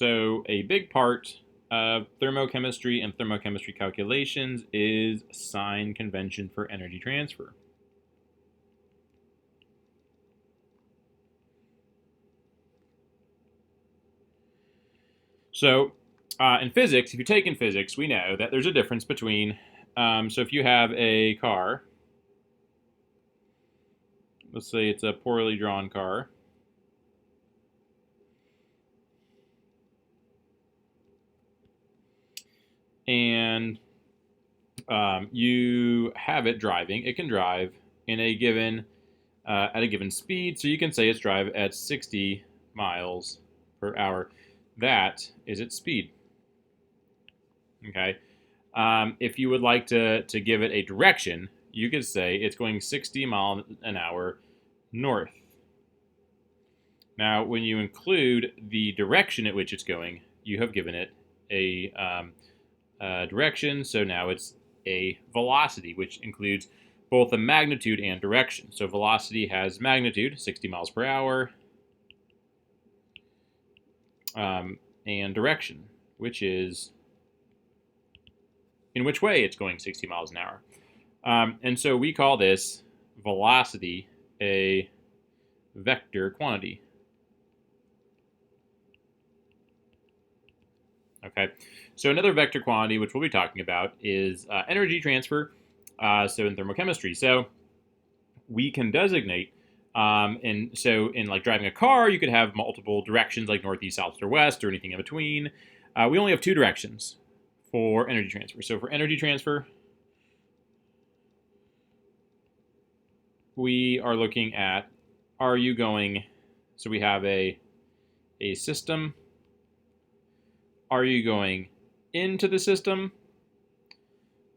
So a big part of thermochemistry and thermochemistry calculations is sign convention for energy transfer. So in physics, if you take in physics, we know that there's a difference between, so if you have a car, let's say it's a poorly drawn car, and you have it driving, it can drive in a given at a given speed. So you can say it's drive at 60 miles per hour. That is its speed. Okay. If you would like to give it a direction, you could say it's going 60 miles an hour north. Now, when you include the direction at which it's going, you have given it a direction. So now it's a velocity, which includes both the magnitude and direction. So velocity has magnitude, 60 miles per hour, and direction, which is in which way it's going 60 miles an hour. And so we call this velocity a vector quantity. Okay, so another vector quantity, which we'll be talking about, is energy transfer, so in thermochemistry. So we can designate, and so in like driving a car, you could have multiple directions like north, east, south, or west, or anything in between. We only have two directions for energy transfer. So for energy transfer, we are looking at, are you going, so we have a system. Are you going into the system?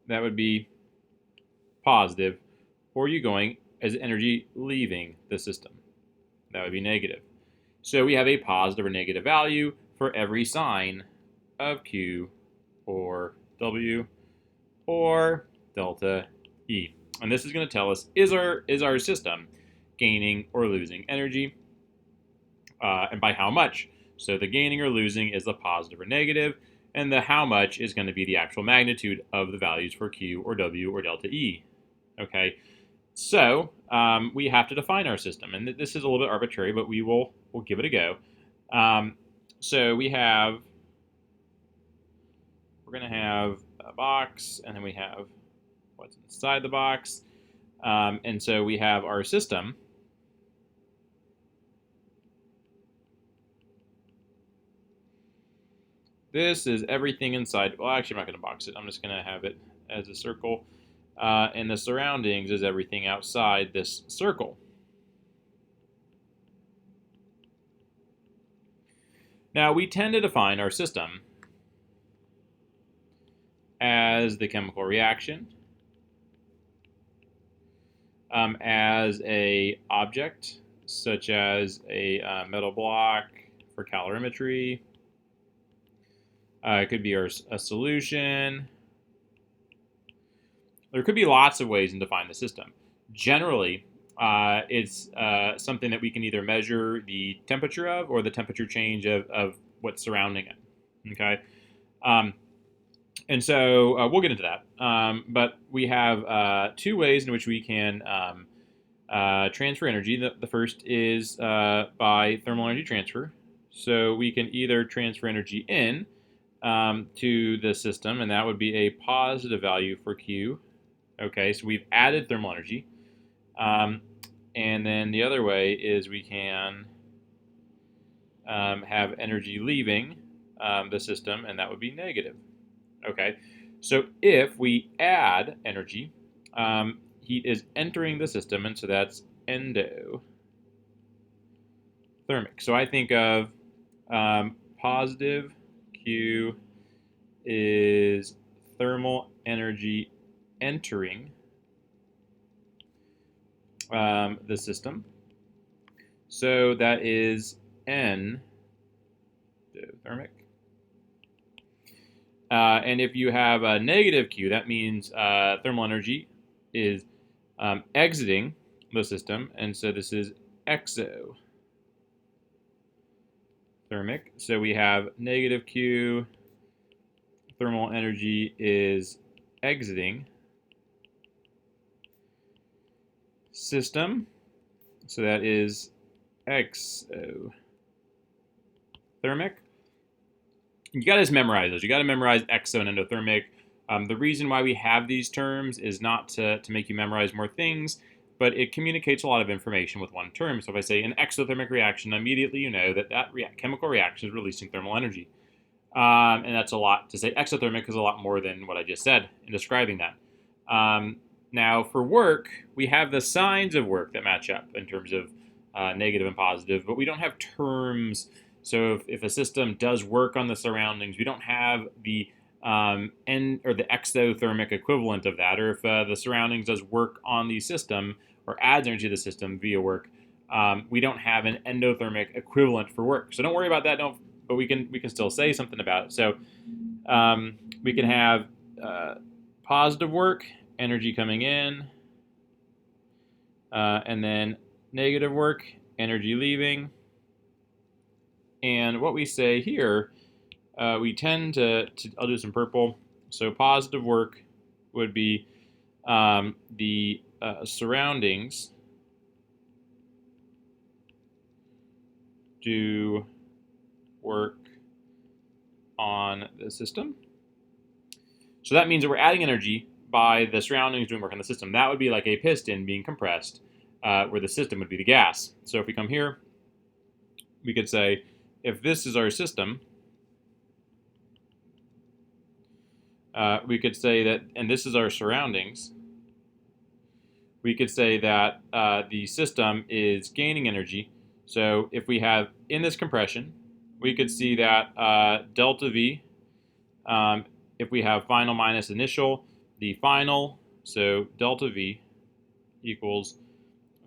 That would be positive. Or are you going as energy leaving the system? That would be negative. So we have a positive or negative value for every sign of Q or W or delta E. And this is going to tell us, is our system gaining or losing energy? And by how much? So the gaining or losing is the positive or negative, and the how much is going to be the actual magnitude of the values for Q or W or delta E. Okay, so we have to define our system, and this is a little bit arbitrary, but we'll give it a go. So we're going to have a box, and then we have what's inside the box, and so we have our system. This is everything inside. Well, actually, I'm not going to box it. I'm just going to have it as a circle. And the surroundings is everything outside this circle. Now, we tend to define our system as the chemical reaction, as a object, such as a metal block for calorimetry. It could be a solution. There could be lots of ways to define the system. Generally, it's something that we can either measure the temperature of or the temperature change of what's surrounding it. Okay, and so we'll get into that. But we have two ways in which we can transfer energy. The first is by thermal energy transfer. So we can either transfer energy in to the system, and that would be a positive value for Q. Okay, so we've added thermal energy. And then the other way is we can have energy leaving the system, and that would be negative. Okay, so if we add energy, heat is entering the system, and so that's endothermic. So I think of positive Q is thermal energy entering the system. So that is endothermic. And if you have a negative Q, that means thermal energy is exiting the system, and so this is exothermic. thermic. So we have negative Q, thermal energy is exiting system. So that is exothermic. You got to just memorize those. You got to memorize exo and endothermic. The reason why we have these terms is not to make you memorize more things, but it communicates a lot of information with one term. So if I say an exothermic reaction, immediately you know that chemical reaction is releasing thermal energy. And that's a lot to say. Exothermic is a lot more than what I just said in describing that. Now, for work, we have the signs of work that match up in terms of negative and positive, but we don't have terms. So if a system does work on the surroundings, we don't have the the exothermic equivalent of that, or if the surroundings does work on the system or adds energy to the system via work, we don't have an endothermic equivalent for work. So don't worry about that. But we can still say something about it. So we can have positive work, energy coming in, and then negative work, energy leaving. And what we say here, we tend to I'll do some purple. So positive work would be the surroundings do work on the system. So that means that we're adding energy by the surroundings doing work on the system. That would be like a piston being compressed, where the system would be the gas. So if we come here, we could say, if this is our system, we could say that, and this is our surroundings, we could say that the system is gaining energy. So if we have, in this compression, we could see that delta V, if we have final minus initial, the final, so delta V equals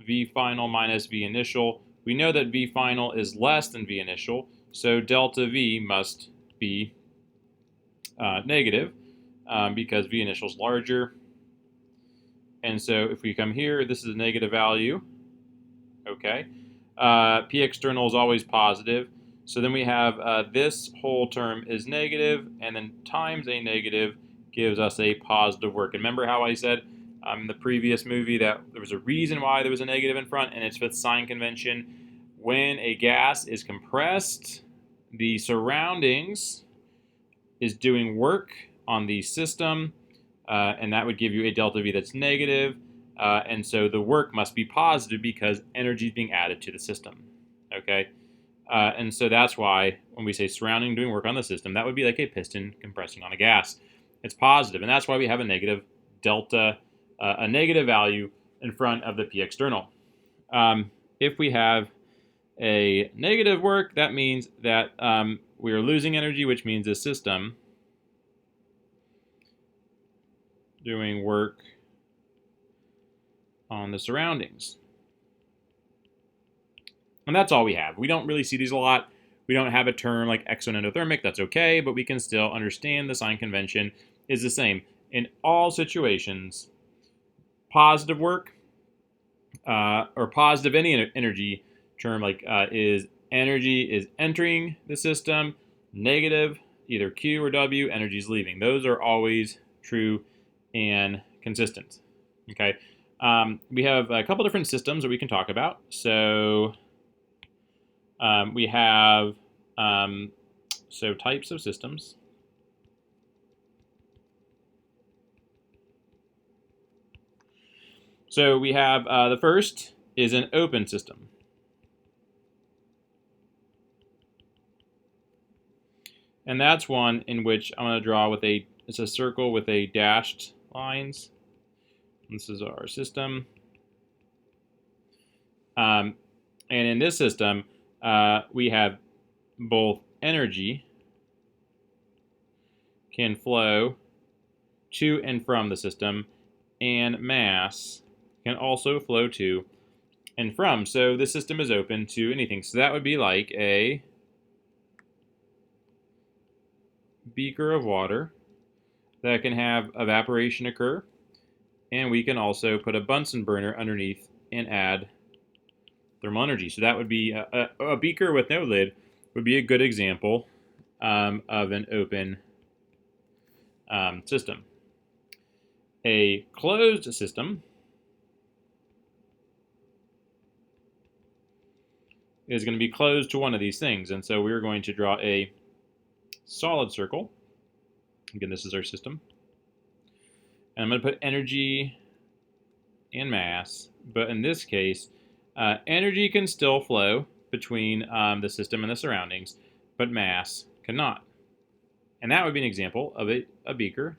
V final minus V initial. We know that V final is less than V initial, so delta V must be negative because V initial is larger. And so if we come here, this is a negative value. Okay. P external is always positive. So then we have this whole term is negative, and then times a negative gives us a positive work. And remember how I said in the previous movie that there was a reason why there was a negative in front, and it's with sign convention. When a gas is compressed, the surroundings is doing work on the system, and that would give you a delta V that's negative. And so the work must be positive because energy is being added to the system. Okay. And so that's why when we say surrounding doing work on the system, that would be like a piston compressing on a gas. It's positive, and that's why we have a negative delta, a negative value in front of the P external. If we have a negative work, that means that we are losing energy, which means the system doing work on the surroundings. And that's all we have. We don't really see these a lot. We don't have a term like exo and endothermic. That's okay, but we can still understand the sign convention is the same. In all situations, positive work or positive any energy term like is energy is entering the system, negative, either Q or W, energy is leaving. Those are always true and consistent. Okay. We have a couple different systems that we can talk about. So we have types of systems. So we have the first is an open system. And that's one in which I'm going to draw with it's a circle with a dashed lines. This is our system. And in this system, we have both energy can flow to and from the system, and mass can also flow to and from. So the system is open to anything. So that would be like a beaker of water that can have evaporation occur, and we can also put a Bunsen burner underneath and add thermal energy. So that would be a beaker with no lid would be a good example of an open system. A closed system is going to be closed to one of these things. And so we're going to draw a solid circle. Again, this is our system. And I'm going to put energy and mass. But in this case, energy can still flow between the system and the surroundings, but mass cannot. And that would be an example of a beaker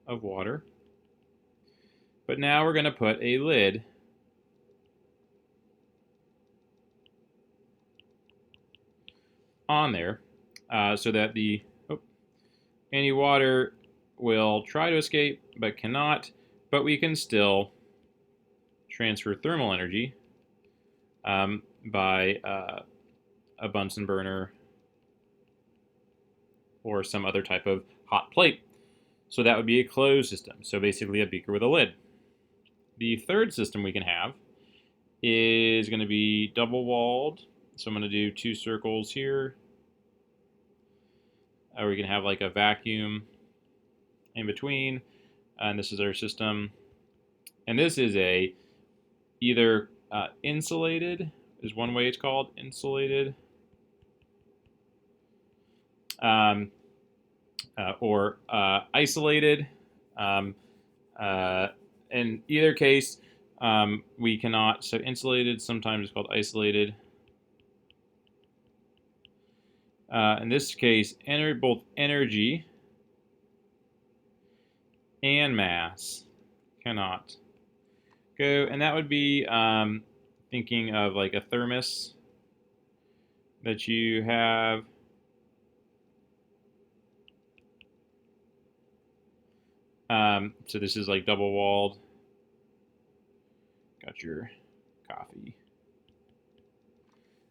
of water. But now we're going to put a lid on there so that any water will try to escape but cannot, but we can still transfer thermal energy by a Bunsen burner or some other type of hot plate. So that would be a closed system, so basically a beaker with a lid. The third system we can have is going to be double-walled. So I'm going to do 2 circles here. We can have like a vacuum in between. And this is our system. And this is either insulated, is one way it's called, insulated. Or isolated. In either case, we cannot, so insulated sometimes is called isolated. In this case, both energy and mass cannot go, and that would be thinking of like a thermos that you have. So this is like double-walled. Got your coffee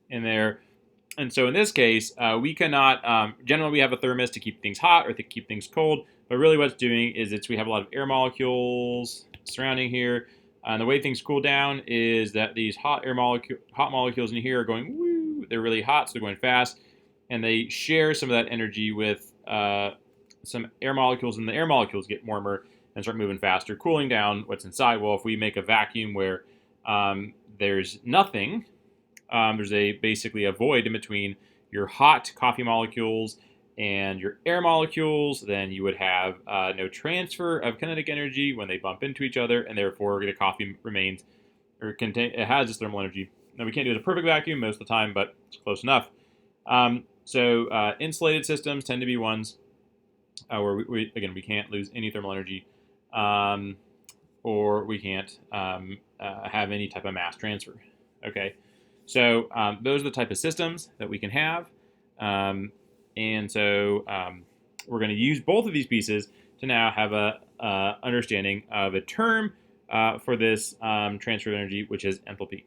in there. And so in this case, we cannot, generally we have a thermos to keep things hot or to keep things cold, but really what it's doing is we have a lot of air molecules surrounding here. And the way things cool down is that these hot molecules in here are going, woo, they're really hot, so they're going fast, and they share some of that energy with some air molecules, and the air molecules get warmer and start moving faster, cooling down what's inside. Well, if we make a vacuum where there's nothing, there's basically a void in between your hot coffee molecules and your air molecules, then you would have no transfer of kinetic energy when they bump into each other, and therefore the coffee remains, or it has this thermal energy. Now we can't do it in a perfect vacuum most of the time, but it's close enough. So insulated systems tend to be ones where we can't lose any thermal energy, or we can't have any type of mass transfer. Okay. So those are the type of systems that we can have. And so we're going to use both of these pieces to now have a understanding of a term for this transfer of energy, which is enthalpy.